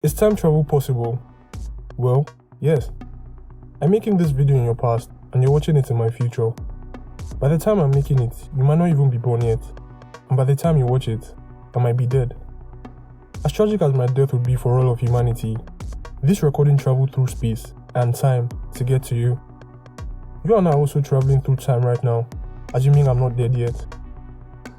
Is time travel possible? Well, yes. I'm making this video in your past and you're watching it in my future. By the time I'm making it, you might not even be born yet. And by the time you watch it, I might be dead. As tragic as my death would be for all of humanity, this recording traveled through space and time to get to you. You and I are also traveling through time right now, assuming I'm not dead yet.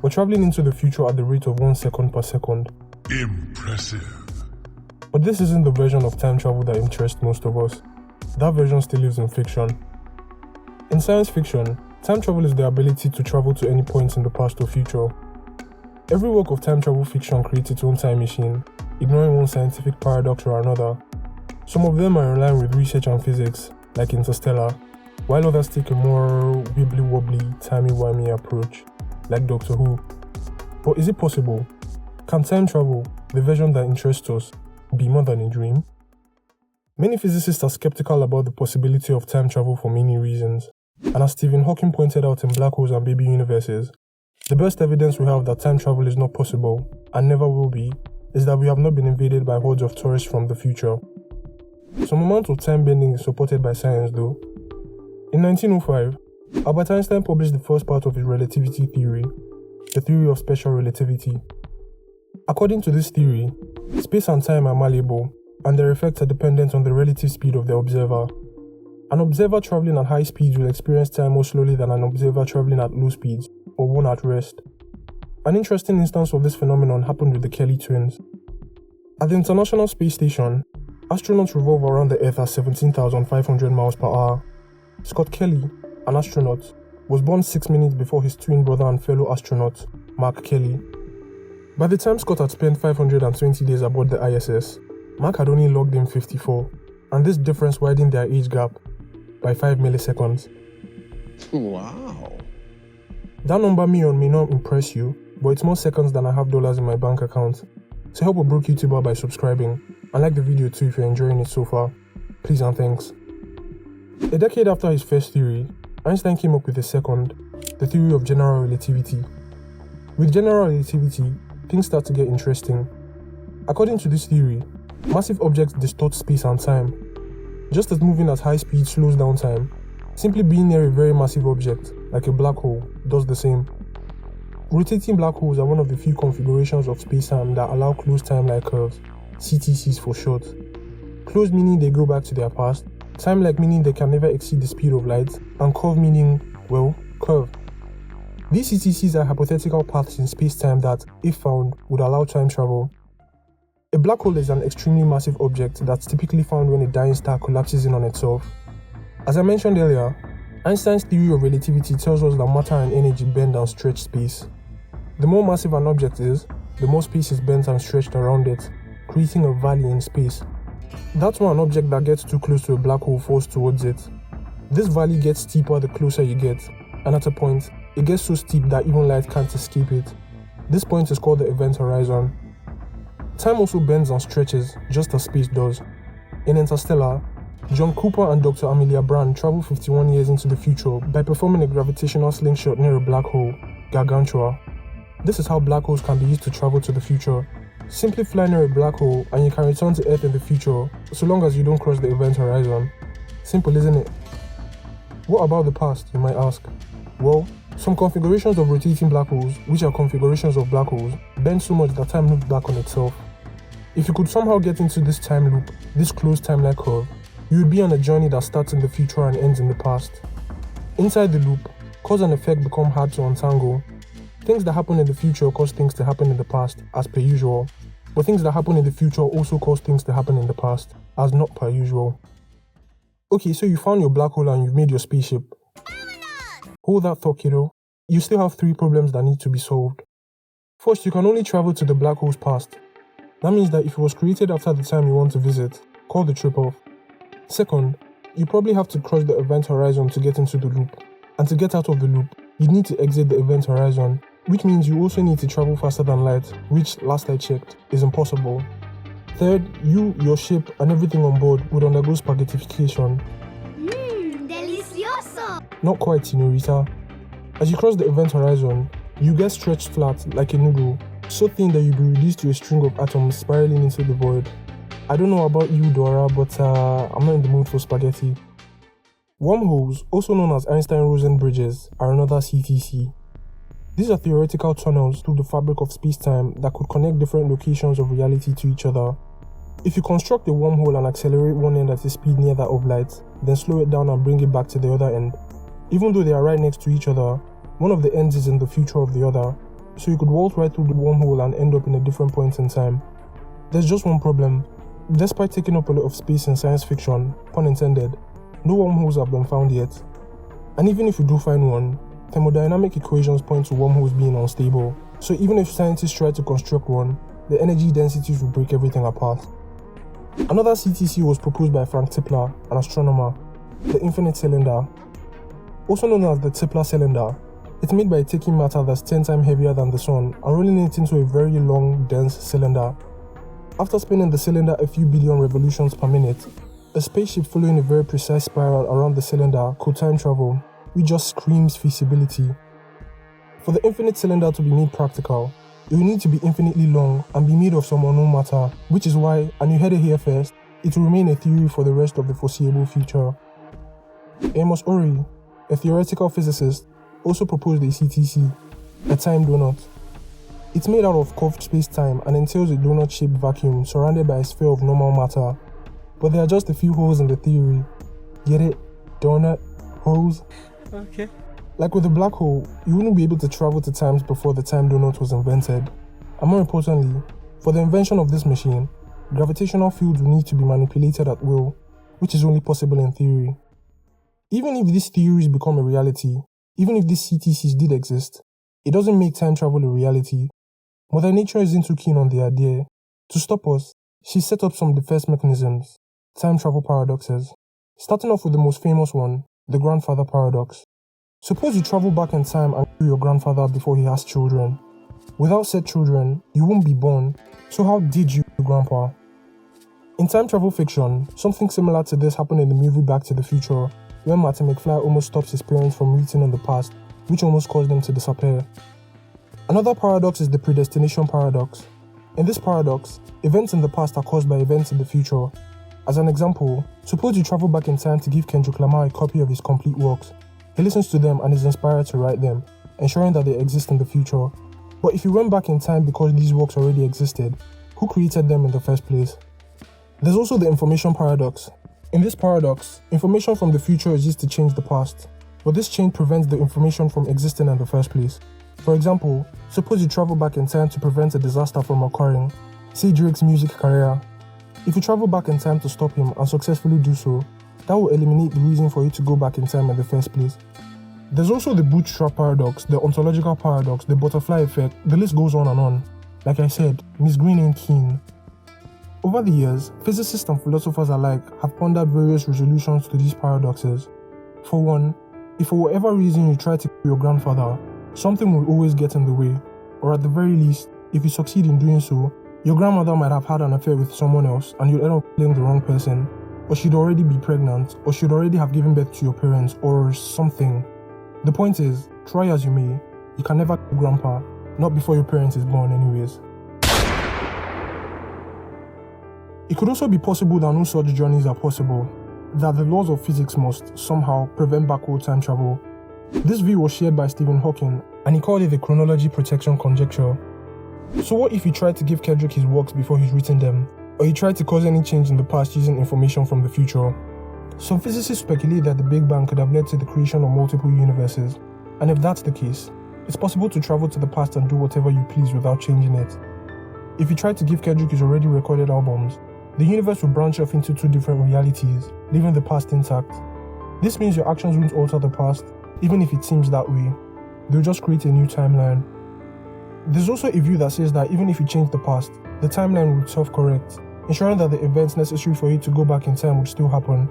We're traveling into the future at the rate of 1 second per second. Impressive. But this isn't the version of time travel that interests most of us. That version still lives in fiction. In science fiction, time travel is the ability to travel to any point in the past or future. Every work of time travel fiction creates its own time machine, ignoring one scientific paradox or another. Some of them are in line with research and physics, like Interstellar, while others take a more wibbly-wobbly, timey-wimey approach, like Doctor Who. But is it possible? Can time travel, the version that interests us, be more than a dream? Many physicists are skeptical about the possibility of time travel for many reasons, and as Stephen Hawking pointed out in Black Holes and Baby Universes, the best evidence we have that time travel is not possible, and never will be, is that we have not been invaded by hordes of tourists from the future. Some amount of time bending is supported by science though. In 1905, Albert Einstein published the first part of his relativity theory, the theory of special relativity. According to this theory, space and time are malleable, and their effects are dependent on the relative speed of the observer. An observer traveling at high speeds will experience time more slowly than an observer traveling at low speeds, or one at rest. An interesting instance of this phenomenon happened with the Kelly twins. At the International Space Station, astronauts revolve around the Earth at 17,500 miles per hour. Scott Kelly, an astronaut, was born 6 minutes before his twin brother and fellow astronaut, Mark Kelly. By the time Scott had spent 520 days aboard the ISS, Mark had only logged in 54, and this difference widened their age gap by 5 milliseconds. Wow. That number may or may not impress you, but it's more seconds than I have dollars in my bank account. So help a broke YouTuber by subscribing, and like the video too if you're enjoying it so far. Please and thanks. A decade after his first theory, Einstein came up with a second, the theory of general relativity. With general relativity, things start to get interesting. According to this theory, massive objects distort space and time. Just as moving at high speed slows down time, simply being near a very massive object, like a black hole, does the same. Rotating black holes are one of the few configurations of space-time that allow closed time-like curves, CTCs for short. Closed meaning they go back to their past, time-like meaning they can never exceed the speed of light, and curve meaning, well, curve. These CTCs are hypothetical paths in space-time that, if found, would allow time travel. A black hole is an extremely massive object that's typically found when a dying star collapses in on itself. As I mentioned earlier, Einstein's theory of relativity tells us that matter and energy bend and stretch space. The more massive an object is, the more space is bent and stretched around it, creating a valley in space. That's why an object that gets too close to a black hole falls towards it. This valley gets steeper the closer you get, and at a point, it gets so steep that even light can't escape it. This point is called the event horizon. Time also bends and stretches, just as space does. In Interstellar, John Cooper and Dr. Amelia Brand travel 51 years into the future by performing a gravitational slingshot near a black hole, Gargantua. This is how black holes can be used to travel to the future. Simply fly near a black hole and you can return to Earth in the future, so long as you don't cross the event horizon. Simple, isn't it? What about the past, you might ask? Well, some configurations of rotating black holes, which are configurations of black holes, bend so much that time loops back on itself. If you could somehow get into this time loop, this closed time-like curve, you would be on a journey that starts in the future and ends in the past. Inside the loop, cause and effect become hard to untangle. Things that happen in the future cause things to happen in the past, as per usual, but things that happen in the future also cause things to happen in the past, as not per usual. Okay, so you found your black hole and you've made your spaceship. Hold that thought, kiddo. You still have 3 problems that need to be solved. First, you can only travel to the black hole's past. That means that if it was created after the time you want to visit, call the trip off. Second, you probably have to cross the event horizon to get into the loop. And to get out of the loop, you need to exit the event horizon, which means you also need to travel faster than light, which, last I checked, is impossible. Third, you, your ship, and everything on board would undergo spaghettification. Delicioso! Not quite, señorita. As you cross the event horizon, you get stretched flat like a noodle, so thin that you'll be reduced to a string of atoms spiraling into the void. I don't know about you, Dora, but I'm not in the mood for spaghetti. Wormholes, also known as Einstein-Rosen bridges, are another CTC. These are theoretical tunnels through the fabric of space-time that could connect different locations of reality to each other. If you construct a wormhole and accelerate one end at a speed near that of light, then slow it down and bring it back to the other end, even though they are right next to each other, one of the ends is in the future of the other, so you could waltz right through the wormhole and end up in a different point in time. There's just one problem. Despite taking up a lot of space in science fiction, pun intended, no wormholes have been found yet. And even if you do find one, thermodynamic equations point to wormholes being unstable, so even if scientists try to construct one, the energy densities will break everything apart. Another CTC was proposed by Frank Tipler, an astronomer, the infinite cylinder. Also known as the Tipler cylinder, it's made by taking matter that's 10 times heavier than the sun and rolling it into a very long, dense cylinder. After spinning the cylinder a few billion revolutions per minute, a spaceship following a very precise spiral around the cylinder could time travel, which just screams feasibility. For the infinite cylinder to be made practical, it will need to be infinitely long and be made of some unknown matter, which is why, and you heard it here first, it will remain a theory for the rest of the foreseeable future. Amos Ori, a theoretical physicist, also proposed a CTC, a time donut. It's made out of curved space-time and entails a donut-shaped vacuum surrounded by a sphere of normal matter. But there are just a few holes in the theory. Get it? Donut? Holes? Okay. Like with a black hole, you wouldn't be able to travel to times before the time donut was invented. And more importantly, for the invention of this machine, gravitational fields will need to be manipulated at will, which is only possible in theory. Even if these theories become a reality, even if these CTCs did exist, it doesn't make time travel a reality. Mother Nature isn't too keen on the idea. To stop us, she set up some defense mechanisms, time travel paradoxes. Starting off with the most famous one, the grandfather paradox. Suppose you travel back in time and kill your grandfather before he has children. Without said children, you won't be born, so how did you kill grandpa? In time travel fiction, something similar to this happened in the movie Back to the Future, when Marty McFly almost stops his parents from meeting in the past, which almost caused them to disappear. Another paradox is the predestination paradox. In this paradox, events in the past are caused by events in the future. As an example, suppose you travel back in time to give Kendrick Lamar a copy of his complete works. He listens to them and is inspired to write them, ensuring that they exist in the future. But if you went back in time because these works already existed, who created them in the first place? There's also the information paradox. In this paradox, information from the future is used to change the past, but this change prevents the information from existing in the first place. For example, suppose you travel back in time to prevent a disaster from occurring, say Drake's music career. If you travel back in time to stop him and successfully do so, that will eliminate the reason for you to go back in time in the first place. There's also the bootstrap paradox, the ontological paradox, the butterfly effect, the list goes on and on. Like I said, Miss Green ain't keen. Over the years, physicists and philosophers alike have pondered various resolutions to these paradoxes. For one, if for whatever reason you try to kill your grandfather, something will always get in the way, or at the very least, if you succeed in doing so, your grandmother might have had an affair with someone else and you'll end up killing the wrong person, or she'd already be pregnant, or she'd already have given birth to your parents, or something. The point is, try as you may, you can never kill grandpa, not before your parents is born anyways. It could also be possible that no such journeys are possible, that the laws of physics must, somehow, prevent backward time travel. This view was shared by Stephen Hawking, and he called it the chronology protection conjecture. So what if he tried to give Kendrick his works before he's written them, or he tried to cause any change in the past using information from the future? Some physicists speculate that the Big Bang could have led to the creation of multiple universes, and if that's the case, it's possible to travel to the past and do whatever you please without changing it. If you try to give Kendrick his already recorded albums, the universe will branch off into two different realities, leaving the past intact. This means your actions won't alter the past, even if it seems that way. They'll just create a new timeline. There's also a view that says that even if you change the past, the timeline will self-correct, ensuring that the events necessary for you to go back in time would still happen.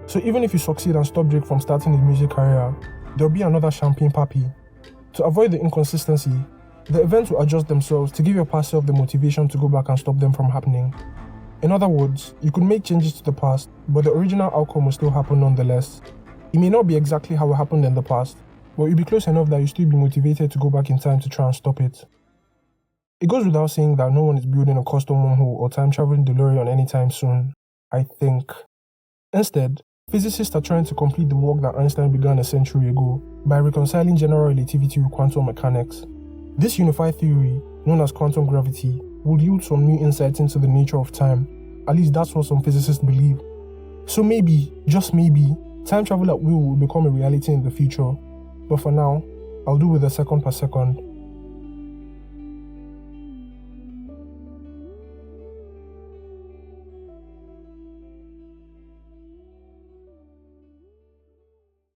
So even if you succeed and stop Drake from starting his music career, there'll be another Champagne Papi. To avoid the inconsistency, the events will adjust themselves to give your past self the motivation to go back and stop them from happening. In other words, you could make changes to the past, but the original outcome will still happen nonetheless. It may not be exactly how it happened in the past, but you'll be close enough that you'll still be motivated to go back in time to try and stop it. It goes without saying that no one is building a custom wormhole or time-traveling DeLorean anytime soon, I think. Instead, physicists are trying to complete the work that Einstein began a century ago by reconciling general relativity with quantum mechanics. This unified theory, known as quantum gravity, would yield some new insights into the nature of time. At least that's what some physicists believe. So maybe, just maybe, time travel at will become a reality in the future. But for now, I'll do with a second per second.